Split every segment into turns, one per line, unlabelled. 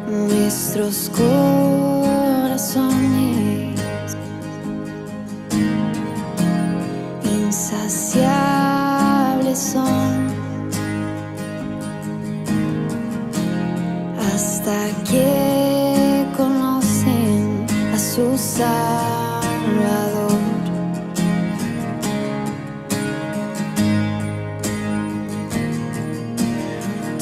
nuestros corazones insaciables son hasta que conocen a su Salvador.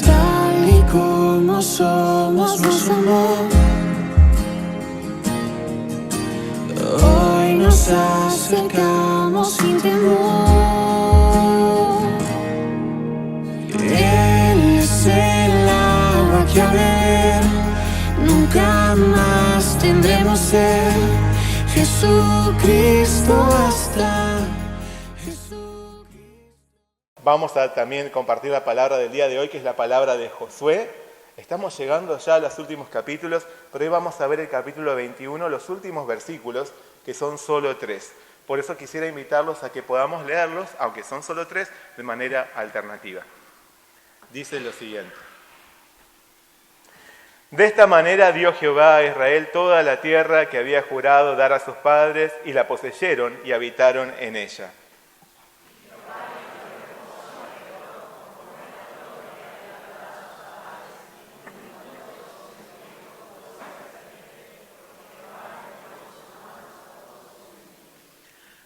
Tal y como somos, nos amó. Hoy nos acercamos sin temor. Él es el agua que a beber nunca más tendremos sed. Jesucristo basta.
Vamos a también compartir la palabra del día de hoy, que es la palabra de Josué. Estamos llegando ya a los últimos capítulos, pero hoy vamos a ver el capítulo 21, los últimos versículos, que son solo 3. Por eso quisiera invitarlos a que podamos leerlos, aunque son solo 3, de manera alternativa. Dice lo siguiente. De esta manera dio Jehová a Israel toda la tierra que había jurado dar a sus padres, y la poseyeron y habitaron en ella.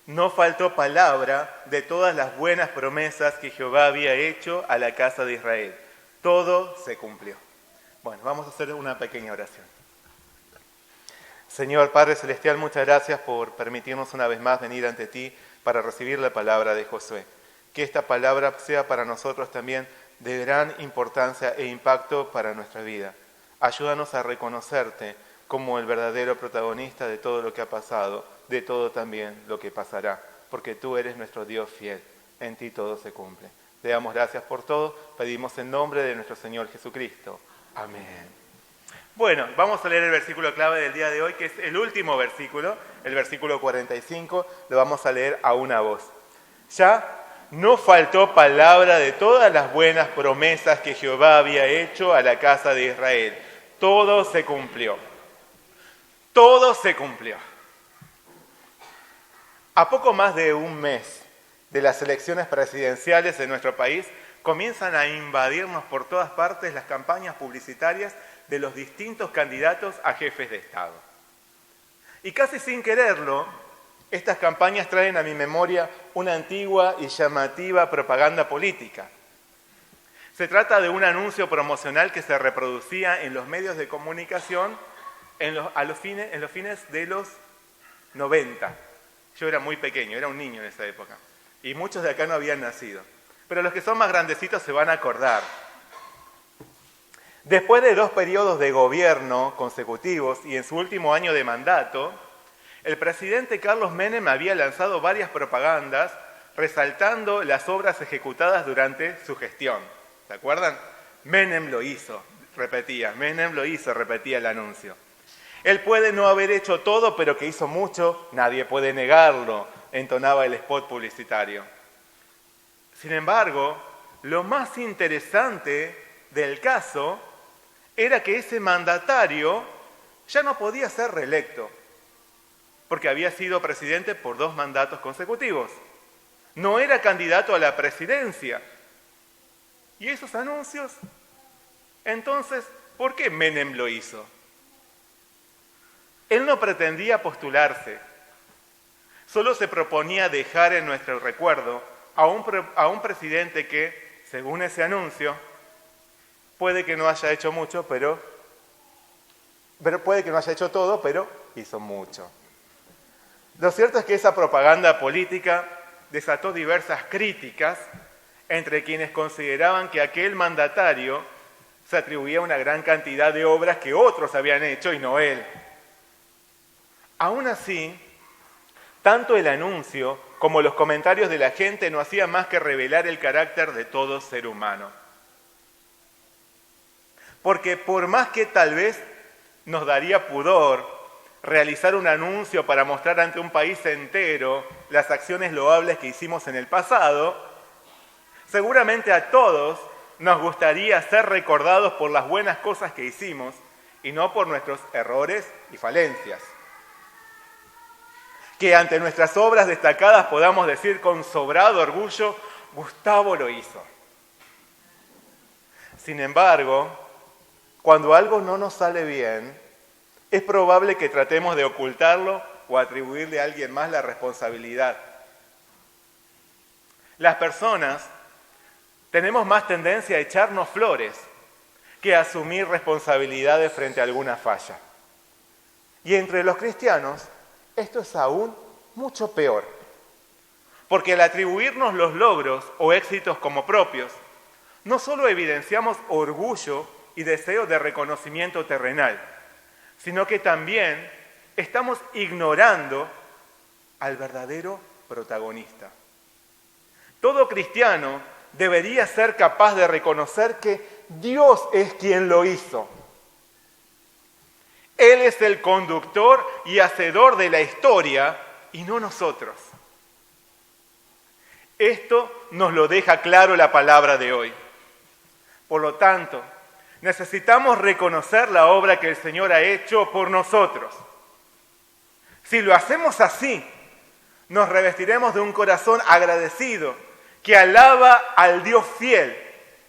No faltó palabra de todas las buenas promesas que Jehová había hecho a la casa de Israel. Todo se cumplió. Bueno, vamos a hacer una pequeña oración. Señor Padre Celestial, muchas gracias por permitirnos una vez más venir ante ti para recibir la palabra de Josué. Que esta palabra sea para nosotros también de gran importancia e impacto para nuestra vida. Ayúdanos a reconocerte como el verdadero protagonista de todo lo que ha pasado, de todo también lo que pasará, porque tú eres nuestro Dios fiel, en ti todo se cumple. Te damos gracias por todo, pedimos en nombre de nuestro Señor Jesucristo. Amén. Bueno, vamos a leer el versículo clave del día de hoy, que es el último versículo, el versículo 45, lo vamos a leer a una voz. Ya no faltó palabra de todas las buenas promesas que Jehová había hecho a la casa de Israel. Todo se cumplió. Todo se cumplió. A poco más de un mes de las elecciones presidenciales en nuestro país, comienzan a invadirnos por todas partes las campañas publicitarias de los distintos candidatos a jefes de Estado. Y casi sin quererlo, estas campañas traen a mi memoria una antigua y llamativa propaganda política. Se trata de un anuncio promocional que se reproducía en los medios de comunicación en los fines de los 90. Yo era muy pequeño, era un niño en esa época. Y muchos de acá no habían nacido. Pero los que son más grandecitos se van a acordar. Después de 2 periodos de gobierno consecutivos y en su último año de mandato, el presidente Carlos Menem había lanzado varias propagandas resaltando las obras ejecutadas durante su gestión. ¿Se acuerdan? Menem lo hizo, repetía el anuncio. Él puede no haber hecho todo, pero que hizo mucho, nadie puede negarlo, entonaba el spot publicitario. Sin embargo, lo más interesante del caso era que ese mandatario ya no podía ser reelecto, porque había sido presidente por 2 mandatos consecutivos. No era candidato a la presidencia. ¿Y esos anuncios? Entonces, ¿por qué Menem lo hizo? Él no pretendía postularse, solo se proponía dejar en nuestro recuerdo a un presidente que, según ese anuncio, puede que no haya hecho mucho, pero puede que no haya hecho todo, pero hizo mucho. Lo cierto es que esa propaganda política desató diversas críticas entre quienes consideraban que aquel mandatario se atribuía una gran cantidad de obras que otros habían hecho y no él. Aún así, tanto el anuncio como los comentarios de la gente no hacían más que revelar el carácter de todo ser humano. Porque por más que tal vez nos daría pudor realizar un anuncio para mostrar ante un país entero las acciones loables que hicimos en el pasado, seguramente a todos nos gustaría ser recordados por las buenas cosas que hicimos y no por nuestros errores y falencias. Que ante nuestras obras destacadas podamos decir con sobrado orgullo, Gustavo lo hizo. Sin embargo, cuando algo no nos sale bien, es probable que tratemos de ocultarlo o atribuirle a alguien más la responsabilidad. Las personas tenemos más tendencia a echarnos flores que a asumir responsabilidades frente a alguna falla. Y entre los cristianos, esto es aún mucho peor, porque al atribuirnos los logros o éxitos como propios, no solo evidenciamos orgullo y deseo de reconocimiento terrenal, sino que también estamos ignorando al verdadero protagonista. Todo cristiano debería ser capaz de reconocer que Dios es quien lo hizo. Él es el conductor y hacedor de la historia y no nosotros. Esto nos lo deja claro la palabra de hoy. Por lo tanto, necesitamos reconocer la obra que el Señor ha hecho por nosotros. Si lo hacemos así, nos revestiremos de un corazón agradecido que alaba al Dios fiel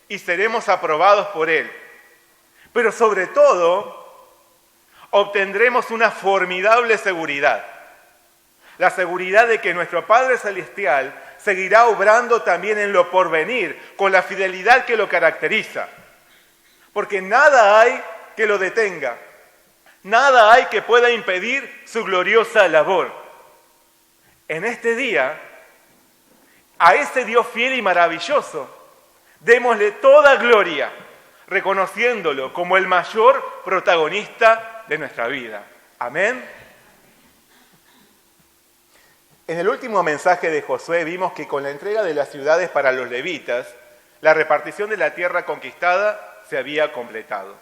y seremos aprobados por Él. Pero sobre todo, obtendremos una formidable seguridad. La seguridad de que nuestro Padre Celestial seguirá obrando también en lo porvenir, con la fidelidad que lo caracteriza. Porque nada hay que lo detenga, nada hay que pueda impedir su gloriosa labor. En este día, a ese Dios fiel y maravilloso, démosle toda gloria, reconociéndolo como el mayor protagonista de nuestra vida. Amén. En el último mensaje de Josué vimos que con la entrega de las ciudades para los levitas, la repartición de la tierra conquistada se había completado.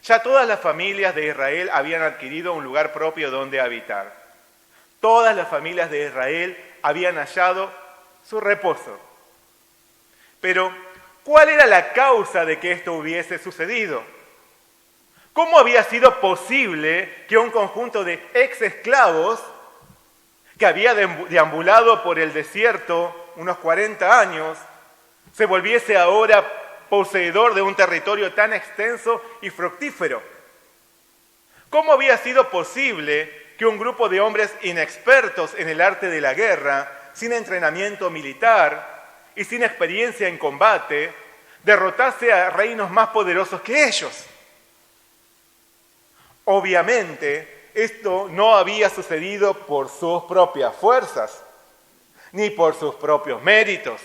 Ya todas las familias de Israel habían adquirido un lugar propio donde habitar. Todas las familias de Israel habían hallado su reposo. Pero, ¿cuál era la causa de que esto hubiese sucedido? ¿Cómo había sido posible que un conjunto de ex-esclavos que había deambulado por el desierto unos 40 años se volviese ahora poseedor de un territorio tan extenso y fructífero? ¿Cómo había sido posible que un grupo de hombres inexpertos en el arte de la guerra, sin entrenamiento militar y sin experiencia en combate, derrotase a reinos más poderosos que ellos? Obviamente, esto no había sucedido por sus propias fuerzas, ni por sus propios méritos,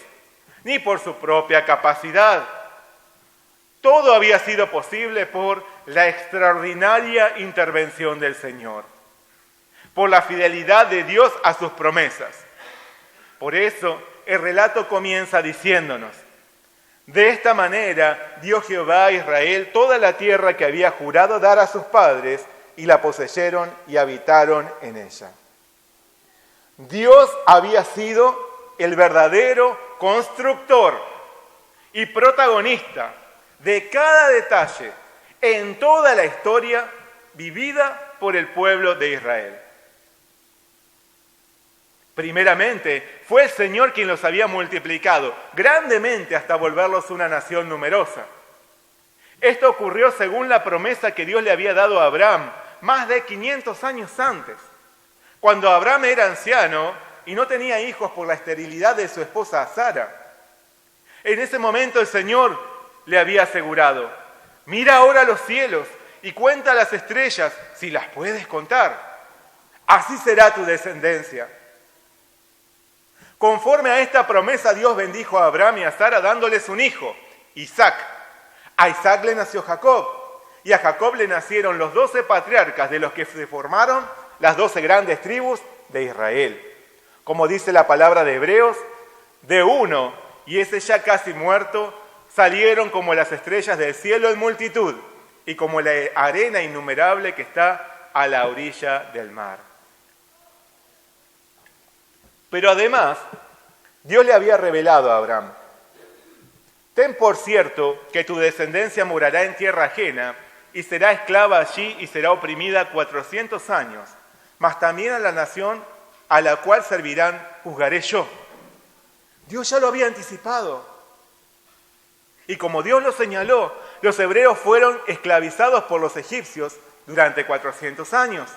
ni por su propia capacidad. Todo había sido posible por la extraordinaria intervención del Señor, por la fidelidad de Dios a sus promesas. Por eso, el relato comienza diciéndonos: de esta manera dio Jehová a Israel toda la tierra que había jurado dar a sus padres, y la poseyeron y habitaron en ella. Dios había sido el verdadero constructor y protagonista de cada detalle en toda la historia vivida por el pueblo de Israel. Primeramente, fue el Señor quien los había multiplicado grandemente hasta volverlos una nación numerosa. Esto ocurrió según la promesa que Dios le había dado a Abraham más de 500 años antes, cuando Abraham era anciano y no tenía hijos por la esterilidad de su esposa Sara. En ese momento el Señor le había asegurado: mira ahora los cielos y cuenta las estrellas, si las puedes contar. Así será tu descendencia. Conforme a esta promesa, Dios bendijo a Abraham y a Sara dándoles un hijo, Isaac. A Isaac le nació Jacob, y a Jacob le nacieron los 12 patriarcas de los que se formaron las 12 grandes tribus de Israel. Como dice la palabra de Hebreos, de uno, y ese ya casi muerto, salieron como las estrellas del cielo en multitud, y como la arena innumerable que está a la orilla del mar. Pero además, Dios le había revelado a Abraham: ten por cierto que tu descendencia morará en tierra ajena, y será esclava allí y será oprimida 400 años. Mas también a la nación a la cual servirán juzgaré yo. Dios ya lo había anticipado. Y como Dios lo señaló, los hebreos fueron esclavizados por los egipcios durante 400 años.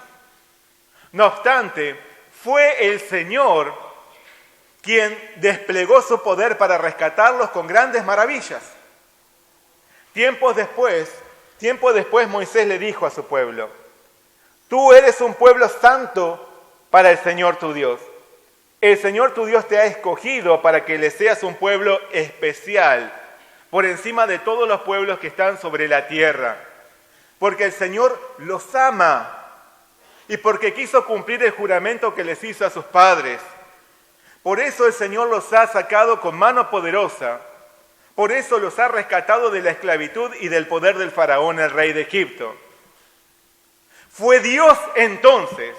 No obstante, fue el Señor quien desplegó su poder para rescatarlos con grandes maravillas. Tiempo después, Moisés le dijo a su pueblo: tú eres un pueblo santo para el Señor tu Dios. El Señor tu Dios te ha escogido para que le seas un pueblo especial, por encima de todos los pueblos que están sobre la tierra. Porque el Señor los ama y porque quiso cumplir el juramento que les hizo a sus padres. Por eso el Señor los ha sacado con mano poderosa. Por eso los ha rescatado de la esclavitud y del poder del faraón, el rey de Egipto. Fue Dios entonces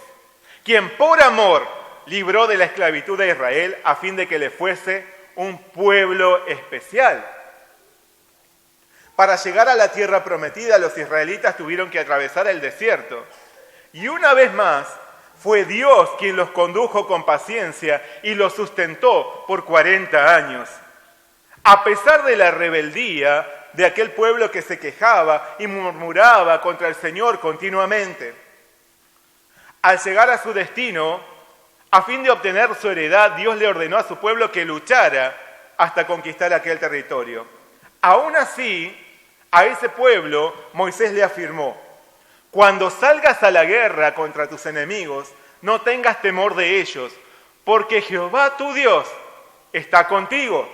quien por amor libró de la esclavitud a Israel a fin de que le fuese un pueblo especial. Para llegar a la tierra prometida, los israelitas tuvieron que atravesar el desierto. Y una vez más, fue Dios quien los condujo con paciencia y los sustentó por 40 años. A pesar de la rebeldía de aquel pueblo que se quejaba y murmuraba contra el Señor continuamente. Al llegar a su destino, a fin de obtener su heredad, Dios le ordenó a su pueblo que luchara hasta conquistar aquel territorio. Aún así, a ese pueblo Moisés le afirmó: cuando salgas a la guerra contra tus enemigos, no tengas temor de ellos, porque Jehová tu Dios está contigo.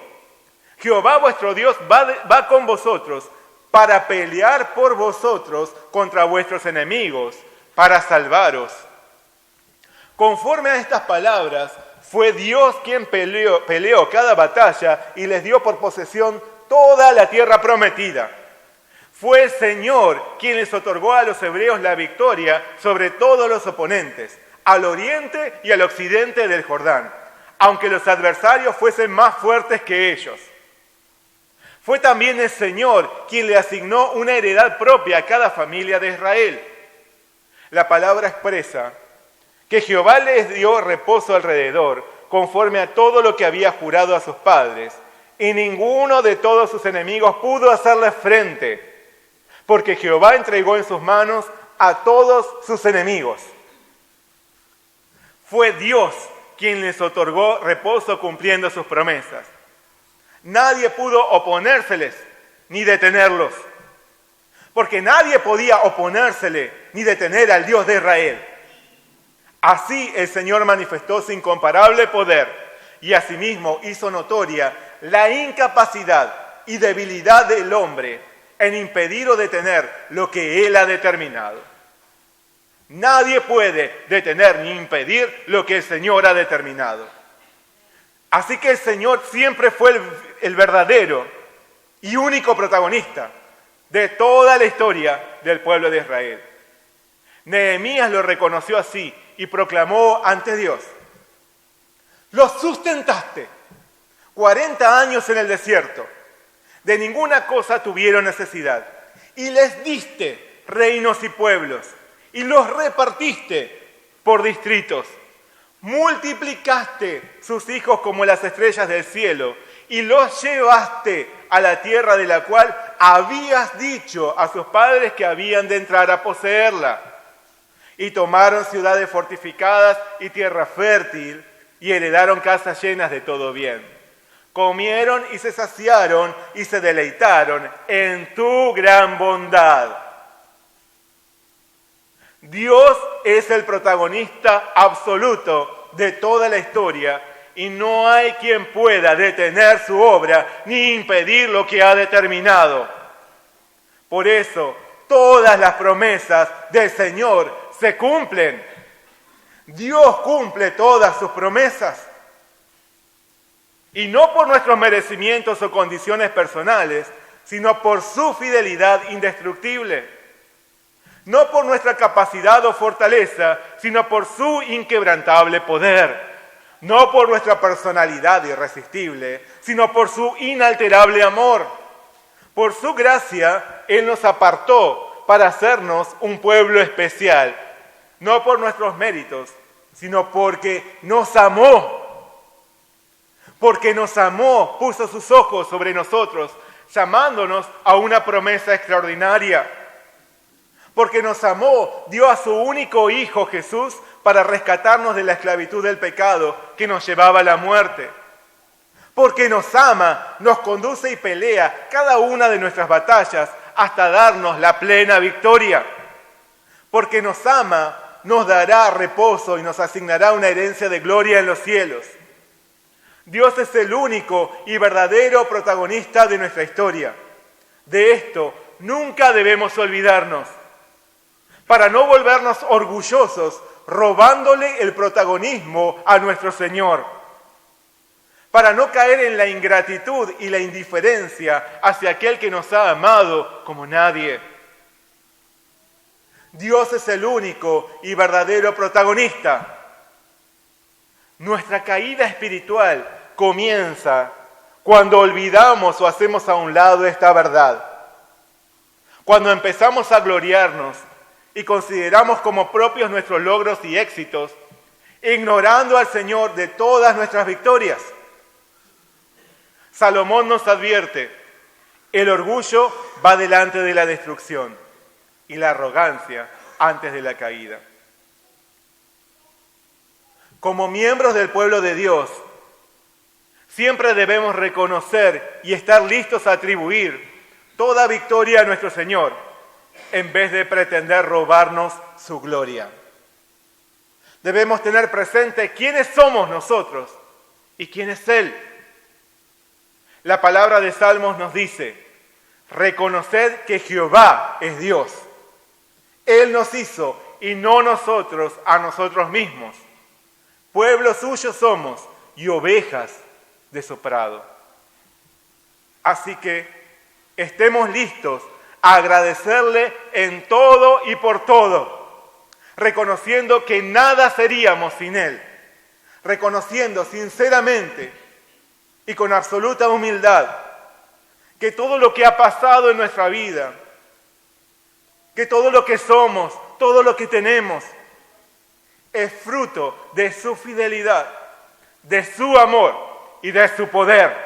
Jehová vuestro Dios va con vosotros para pelear por vosotros contra vuestros enemigos, para salvaros. Conforme a estas palabras, fue Dios quien peleó cada batalla y les dio por posesión toda la tierra prometida. Fue el Señor quien les otorgó a los hebreos la victoria sobre todos los oponentes, al oriente y al occidente del Jordán, aunque los adversarios fuesen más fuertes que ellos. Fue también el Señor quien le asignó una heredad propia a cada familia de Israel. La palabra expresa que Jehová les dio reposo alrededor, conforme a todo lo que había jurado a sus padres, y ninguno de todos sus enemigos pudo hacerle frente, porque Jehová entregó en sus manos a todos sus enemigos. Fue Dios quien les otorgó reposo cumpliendo sus promesas. Nadie pudo oponérseles ni detenerlos, porque nadie podía oponérsele ni detener al Dios de Israel. Así el Señor manifestó su incomparable poder y asimismo hizo notoria la incapacidad y debilidad del hombre en impedir o detener lo que Él ha determinado. Nadie puede detener ni impedir lo que el Señor ha determinado. Así que el Señor siempre fue el verdadero y único protagonista de toda la historia del pueblo de Israel. Nehemías lo reconoció así y proclamó ante Dios: los sustentaste 40 años en el desierto, de ninguna cosa tuvieron necesidad, y les diste reinos y pueblos, y los repartiste por distritos. Multiplicaste sus hijos como las estrellas del cielo, y los llevaste a la tierra de la cual habías dicho a sus padres que habían de entrar a poseerla. Y tomaron ciudades fortificadas y tierra fértil, y heredaron casas llenas de todo bien. Comieron y se saciaron y se deleitaron en tu gran bondad. Dios es el protagonista absoluto de toda la historia y no hay quien pueda detener su obra ni impedir lo que ha determinado. Por eso, todas las promesas del Señor se cumplen. Dios cumple todas sus promesas. Y no por nuestros merecimientos o condiciones personales, sino por su fidelidad indestructible. No por nuestra capacidad o fortaleza, sino por su inquebrantable poder. No por nuestra personalidad irresistible, sino por su inalterable amor. Por su gracia, Él nos apartó para hacernos un pueblo especial, no por nuestros méritos, sino porque nos amó. Porque nos amó, puso sus ojos sobre nosotros, llamándonos a una promesa extraordinaria. Porque nos amó, dio a su único Hijo Jesús para rescatarnos de la esclavitud del pecado que nos llevaba a la muerte. Porque nos ama, nos conduce y pelea cada una de nuestras batallas hasta darnos la plena victoria. Porque nos ama, nos dará reposo y nos asignará una herencia de gloria en los cielos. Dios es el único y verdadero protagonista de nuestra historia. De esto nunca debemos olvidarnos, para no volvernos orgullosos robándole el protagonismo a nuestro Señor, para no caer en la ingratitud y la indiferencia hacia aquel que nos ha amado como nadie. Dios es el único y verdadero protagonista. Nuestra caída espiritual comienza cuando olvidamos o hacemos a un lado esta verdad. Cuando empezamos a gloriarnos y consideramos como propios nuestros logros y éxitos, ignorando al Señor de todas nuestras victorias. Salomón nos advierte, el orgullo va delante de la destrucción y la arrogancia antes de la caída. Como miembros del pueblo de Dios, siempre debemos reconocer y estar listos a atribuir toda victoria a nuestro Señor, en vez de pretender robarnos su gloria. Debemos tener presente quiénes somos nosotros y quién es Él. La palabra de Salmos nos dice, reconoced que Jehová es Dios. Él nos hizo y no nosotros a nosotros mismos. Pueblo suyo somos y ovejas de su prado. Así que estemos listos a agradecerle en todo y por todo, reconociendo que nada seríamos sin Él, reconociendo sinceramente y con absoluta humildad que todo lo que ha pasado en nuestra vida, que todo lo que somos, todo lo que tenemos, es fruto de su fidelidad, de su amor y de su poder.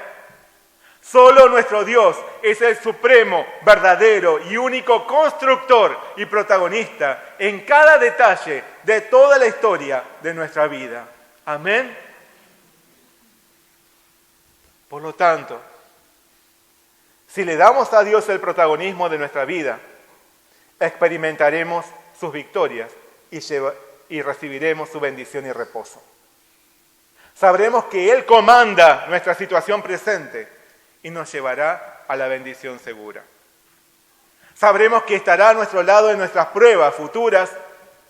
Solo nuestro Dios es el supremo, verdadero y único constructor y protagonista en cada detalle de toda la historia de nuestra vida. Amén. Por lo tanto, si le damos a Dios el protagonismo de nuestra vida, experimentaremos sus victorias y recibiremos su bendición y reposo. Sabremos que Él comanda nuestra situación presente y nos llevará a la bendición segura. Sabremos que estará a nuestro lado en nuestras pruebas futuras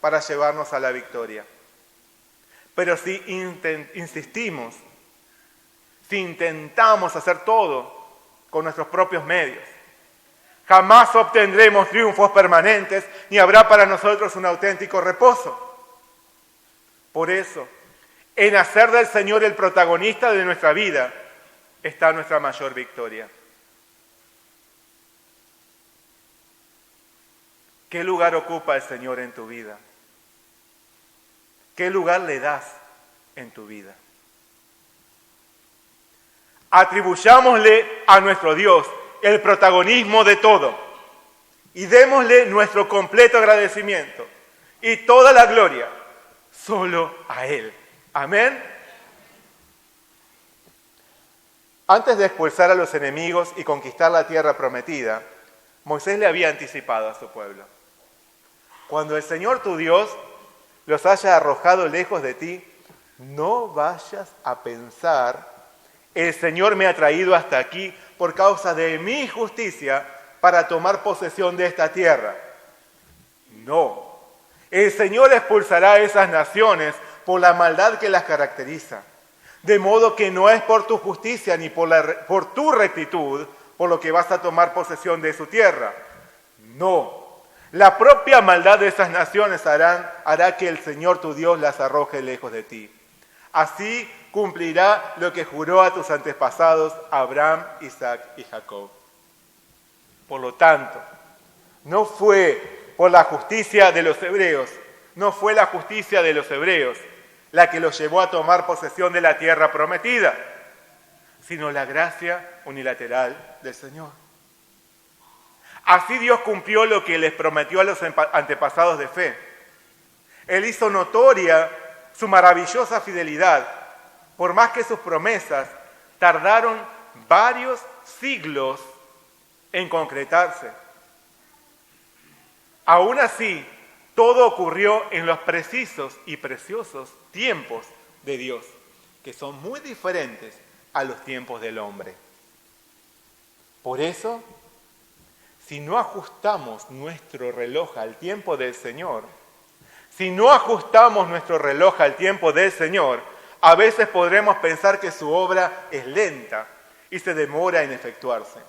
para llevarnos a la victoria. Pero si insistimos, si intentamos hacer todo con nuestros propios medios, jamás obtendremos triunfos permanentes ni habrá para nosotros un auténtico reposo. Por eso, en hacer del Señor el protagonista de nuestra vida está nuestra mayor victoria. ¿Qué lugar ocupa el Señor en tu vida? ¿Qué lugar le das en tu vida? Atribuyámosle a nuestro Dios el protagonismo de todo y démosle nuestro completo agradecimiento y toda la gloria solo a Él. Amén. Antes de expulsar a los enemigos y conquistar la tierra prometida, Moisés le había anticipado a su pueblo: cuando el Señor tu Dios los haya arrojado lejos de ti, no vayas a pensar, el Señor me ha traído hasta aquí por causa de mi justicia para tomar posesión de esta tierra. No, el Señor expulsará a esas naciones por la maldad que las caracteriza. De modo que no es por tu justicia ni por tu rectitud por lo que vas a tomar posesión de su tierra. No, la propia maldad de esas naciones hará que el Señor tu Dios las arroje lejos de ti. Así cumplirá lo que juró a tus antepasados Abraham, Isaac y Jacob. Por lo tanto, No fue por la justicia de los hebreos, no fue la justicia de los hebreos la que los llevó a tomar posesión de la tierra prometida, sino la gracia unilateral del Señor. Así Dios cumplió lo que les prometió a los antepasados de fe. Él hizo notoria su maravillosa fidelidad, por más que sus promesas tardaron varios siglos en concretarse. Aún así, todo ocurrió en los precisos y preciosos tiempos de Dios, que son muy diferentes a los tiempos del hombre. Por eso, si no ajustamos nuestro reloj al tiempo del Señor, a veces podremos pensar que su obra es lenta y se demora en efectuarse.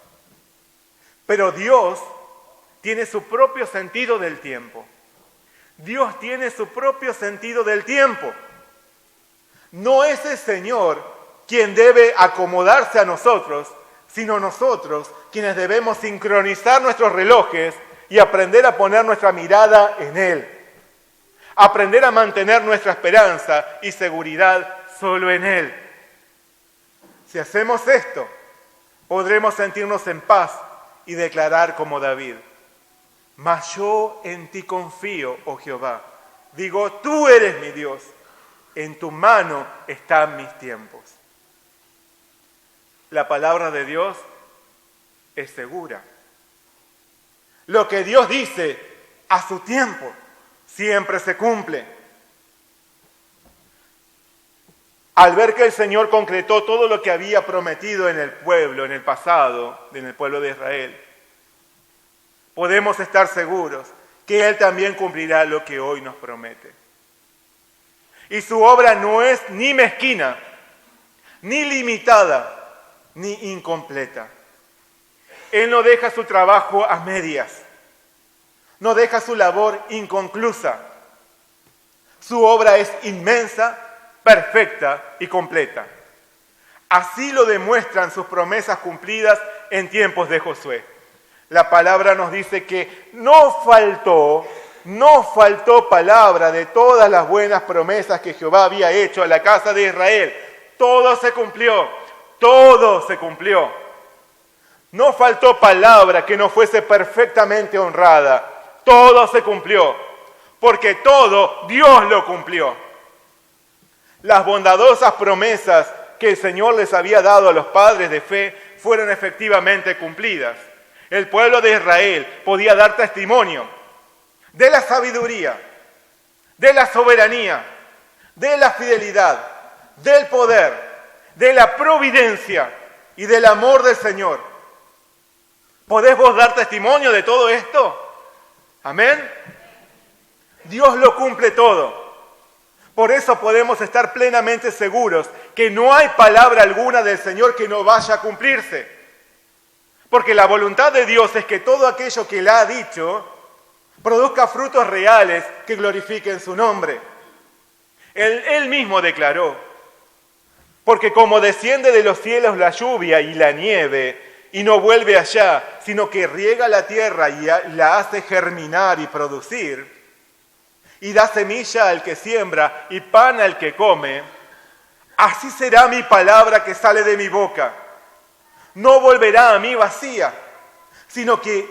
Pero Dios tiene su propio sentido del tiempo. Dios tiene su propio sentido del tiempo. No es el Señor quien debe acomodarse a nosotros, sino nosotros quienes debemos sincronizar nuestros relojes y aprender a poner nuestra mirada en Él. Aprender a mantener nuestra esperanza y seguridad solo en Él. Si hacemos esto, podremos sentirnos en paz y declarar como David: mas yo en ti confío, oh Jehová. Digo, tú eres mi Dios, en tu mano están mis tiempos. La palabra de Dios es segura. Lo que Dios dice a su tiempo siempre se cumple. Al ver que el Señor concretó todo lo que había prometido en el pueblo, en el pasado, en el pueblo de Israel, podemos estar seguros que Él también cumplirá lo que hoy nos promete. Y su obra no es ni mezquina, ni limitada, ni incompleta. Él no deja su trabajo a medias, no deja su labor inconclusa. Su obra es inmensa, perfecta y completa. Así lo demuestran sus promesas cumplidas en tiempos de Josué. La palabra nos dice que no faltó palabra de todas las buenas promesas que Jehová había hecho a la casa de Israel. Todo se cumplió, todo se cumplió. No faltó palabra que no fuese perfectamente honrada. Todo se cumplió, porque todo Dios lo cumplió. Las bondadosas promesas que el Señor les había dado a los padres de fe fueron efectivamente cumplidas. El pueblo de Israel podía dar testimonio de la sabiduría, de la soberanía, de la fidelidad, del poder, de la providencia y del amor del Señor. ¿Podés vos dar testimonio de todo esto? ¿Amén? Dios lo cumple todo. Por eso podemos estar plenamente seguros que no hay palabra alguna del Señor que no vaya a cumplirse. Porque la voluntad de Dios es que todo aquello que Él ha dicho produzca frutos reales que glorifiquen su nombre. Él mismo declaró: porque como desciende de los cielos la lluvia y la nieve, y no vuelve allá, sino que riega la tierra y la hace germinar y producir, y da semilla al que siembra y pan al que come, así será mi palabra que sale de mi boca. No volverá a mí vacía, sino que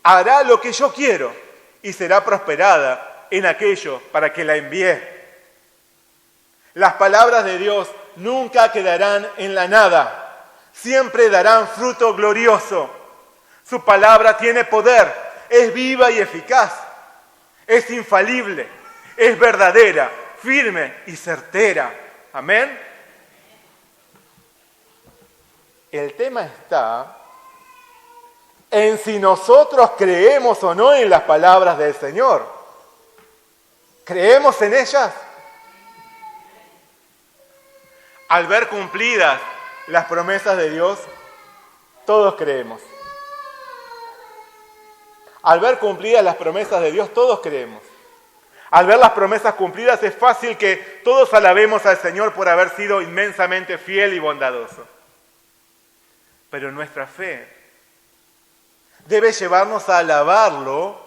hará lo que yo quiero y será prosperada en aquello para que la envíe. Las palabras de Dios nunca quedarán en la nada, siempre darán fruto glorioso. Su palabra tiene poder, es viva y eficaz, es infalible, es verdadera, firme y certera. Amén. El tema está en si nosotros creemos o no en las palabras del Señor. ¿Creemos en ellas? Al ver cumplidas las promesas de Dios, todos creemos. Al ver cumplidas las promesas de Dios, todos creemos. Al ver las promesas cumplidas, es fácil que todos alabemos al Señor por haber sido inmensamente fiel y bondadoso. Pero nuestra fe debe llevarnos a alabarlo,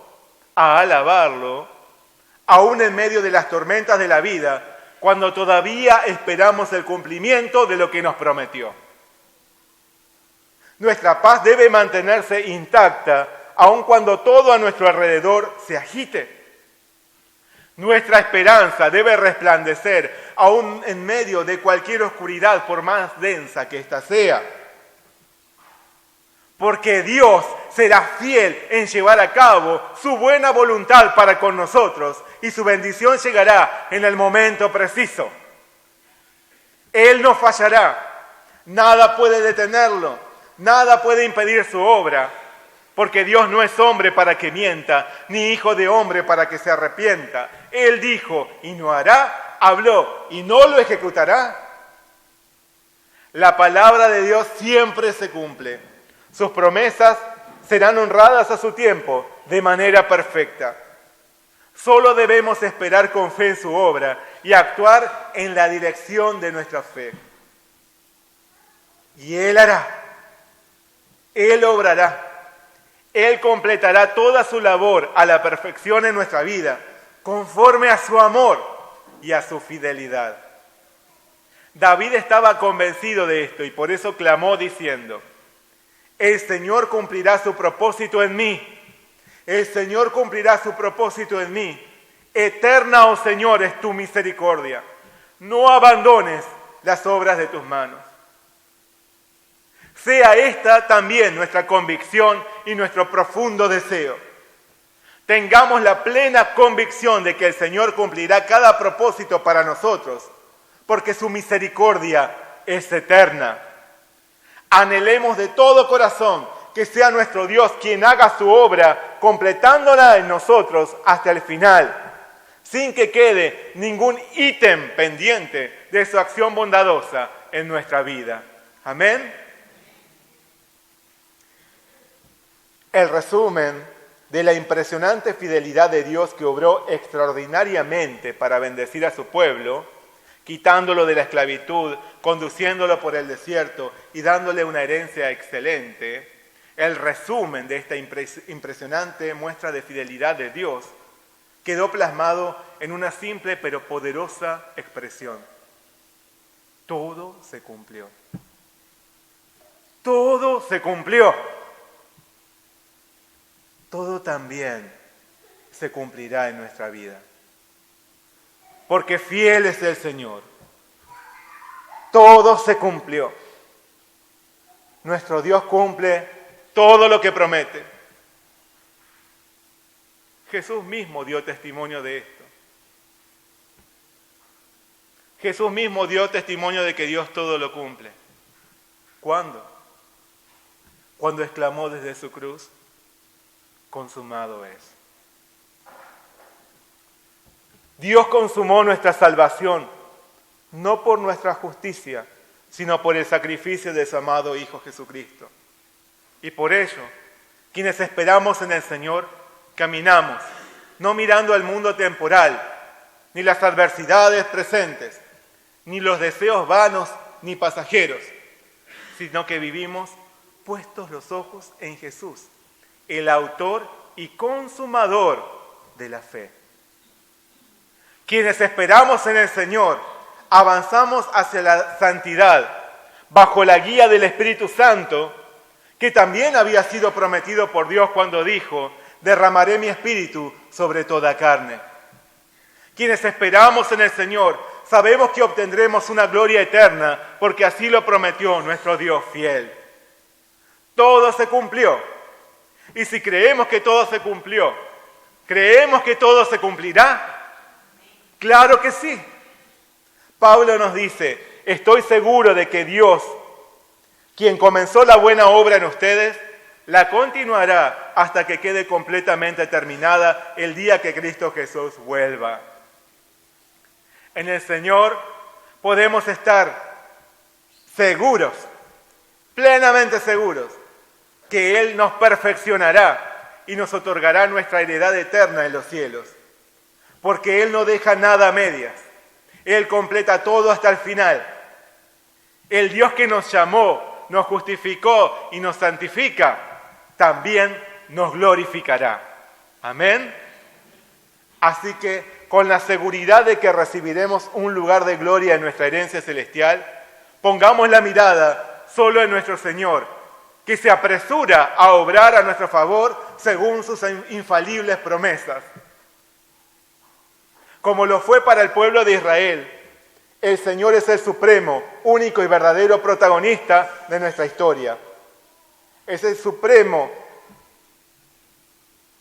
aún en medio de las tormentas de la vida, cuando todavía esperamos el cumplimiento de lo que nos prometió. Nuestra paz debe mantenerse intacta, aun cuando todo a nuestro alrededor se agite. Nuestra esperanza debe resplandecer, aun en medio de cualquier oscuridad, por más densa que ésta sea. Porque Dios será fiel en llevar a cabo su buena voluntad para con nosotros y su bendición llegará en el momento preciso. Él no fallará, nada puede detenerlo, nada puede impedir su obra, porque Dios no es hombre para que mienta, ni hijo de hombre para que se arrepienta. Él dijo y no hará, habló y no lo ejecutará. La palabra de Dios siempre se cumple. Sus promesas serán honradas a su tiempo, de manera perfecta. Solo debemos esperar con fe en su obra y actuar en la dirección de nuestra fe. Y Él hará, Él obrará, Él completará toda su labor a la perfección en nuestra vida, conforme a su amor y a su fidelidad. David estaba convencido de esto y por eso clamó diciendo: el Señor cumplirá su propósito en mí. El Señor cumplirá su propósito en mí. Eterna, oh Señor, es tu misericordia. No abandones las obras de tus manos. Sea esta también nuestra convicción y nuestro profundo deseo. Tengamos la plena convicción de que el Señor cumplirá cada propósito para nosotros, porque su misericordia es eterna. Anhelemos de todo corazón que sea nuestro Dios quien haga su obra, completándola en nosotros hasta el final, sin que quede ningún ítem pendiente de su acción bondadosa en nuestra vida. Amén. El resumen de la impresionante fidelidad de Dios que obró extraordinariamente para bendecir a su pueblo, quitándolo de la esclavitud, conduciéndolo por el desierto y dándole una herencia excelente. El resumen de esta impresionante muestra de fidelidad de Dios quedó plasmado en una simple pero poderosa expresión: todo se cumplió. Todo se cumplió. Todo también se cumplirá en nuestra vida. Porque fiel es el Señor. Todo se cumplió. Nuestro Dios cumple todo lo que promete. Jesús mismo dio testimonio de esto. Jesús mismo dio testimonio de que Dios todo lo cumple. ¿Cuándo? Cuando exclamó desde su cruz: consumado es. Dios consumó nuestra salvación, no por nuestra justicia, sino por el sacrificio de su amado Hijo Jesucristo. Y por ello, quienes esperamos en el Señor, caminamos, no mirando al mundo temporal, ni las adversidades presentes, ni los deseos vanos ni pasajeros, sino que vivimos puestos los ojos en Jesús, el autor y consumador de la fe. Quienes esperamos en el Señor, avanzamos hacia la santidad, bajo la guía del Espíritu Santo, que también había sido prometido por Dios cuando dijo: derramaré mi espíritu sobre toda carne. Quienes esperamos en el Señor, sabemos que obtendremos una gloria eterna, porque así lo prometió nuestro Dios fiel. Todo se cumplió. Y si creemos que todo se cumplió, ¿creemos que todo se cumplirá? Claro que sí. Pablo nos dice: estoy seguro de que Dios, quien comenzó la buena obra en ustedes, la continuará hasta que quede completamente terminada el día que Cristo Jesús vuelva. En el Señor podemos estar seguros, plenamente seguros, que Él nos perfeccionará y nos otorgará nuestra heredad eterna en los cielos. Porque Él no deja nada a medias. Él completa todo hasta el final. El Dios que nos llamó, nos justificó y nos santifica, también nos glorificará. Amén. Así que con la seguridad de que recibiremos un lugar de gloria en nuestra herencia celestial, pongamos la mirada solo en nuestro Señor, que se apresura a obrar a nuestro favor según sus infalibles promesas. Como lo fue para el pueblo de Israel, el Señor es el supremo, único y verdadero protagonista de nuestra historia. Es el supremo,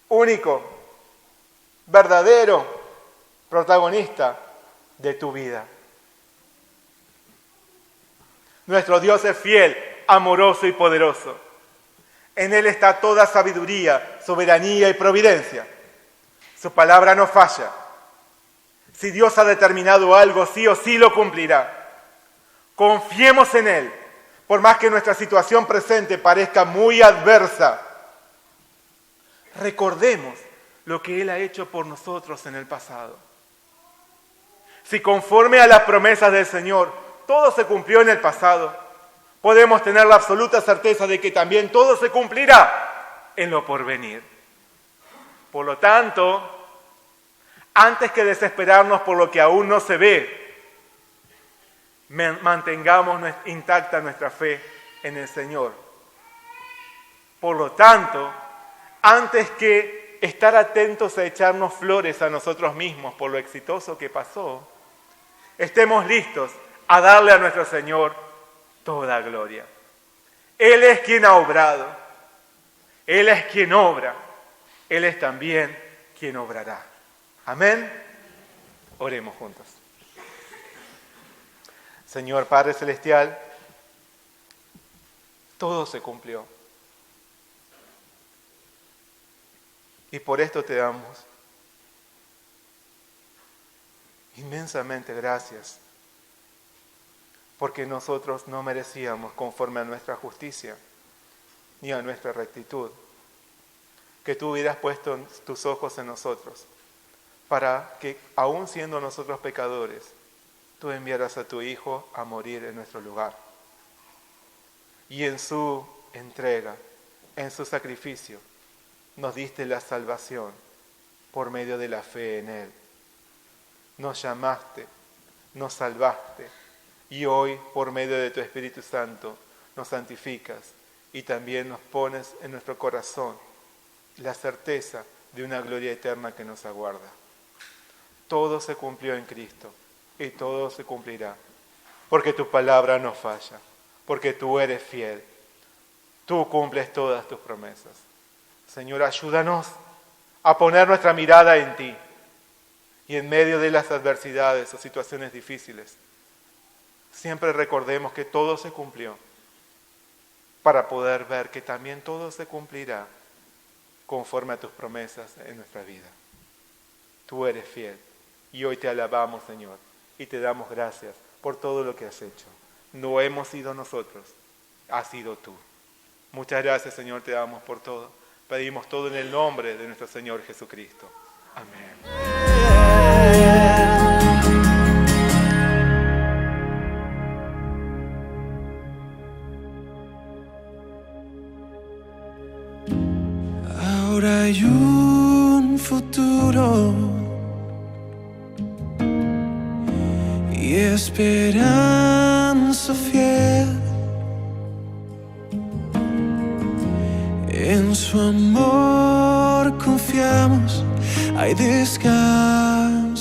único, verdadero protagonista de tu vida. Nuestro Dios es fiel, amoroso y poderoso. En Él está toda sabiduría, soberanía y providencia. Su palabra no falla. Si Dios ha determinado algo, sí o sí lo cumplirá. Confiemos en Él, por más que nuestra situación presente parezca muy adversa. Recordemos lo que Él ha hecho por nosotros en el pasado. Si conforme a las promesas del Señor todo se cumplió en el pasado, podemos tener la absoluta certeza de que también todo se cumplirá en lo porvenir. Por lo tanto, antes que desesperarnos por lo que aún no se ve, mantengamos intacta nuestra fe en el Señor. Por lo tanto, antes que estar atentos a echarnos flores a nosotros mismos por lo exitoso que pasó, estemos listos a darle a nuestro Señor toda gloria. Él es quien ha obrado, Él es quien obra, Él es también quien obrará. Amén. Oremos juntos. Señor Padre Celestial, todo se cumplió. Y por esto te damos inmensamente gracias, porque nosotros no merecíamos conforme a nuestra justicia ni a nuestra rectitud, que tú hubieras puesto tus ojos en nosotros, para que, aun siendo nosotros pecadores, tú enviaras a tu Hijo a morir en nuestro lugar. Y en su entrega, en su sacrificio, nos diste la salvación por medio de la fe en Él. Nos llamaste, nos salvaste, y hoy, por medio de tu Espíritu Santo, nos santificas y también nos pones en nuestro corazón la certeza de una gloria eterna que nos aguarda. Todo se cumplió en Cristo y todo se cumplirá, porque tu palabra no falla, porque tú eres fiel, tú cumples todas tus promesas. Señor, ayúdanos a poner nuestra mirada en ti y en medio de las adversidades o situaciones difíciles, siempre recordemos que todo se cumplió para poder ver que también todo se cumplirá conforme a tus promesas en nuestra vida. Tú eres fiel y hoy te alabamos, Señor, y te damos gracias por todo lo que has hecho. No hemos sido nosotros, has sido tú. Muchas gracias, Señor, te damos por todo. Pedimos todo en el nombre de nuestro Señor Jesucristo. Amén.
Ahora hay un futuro y esperanza fiel. En su amor confiamos, hay descanso.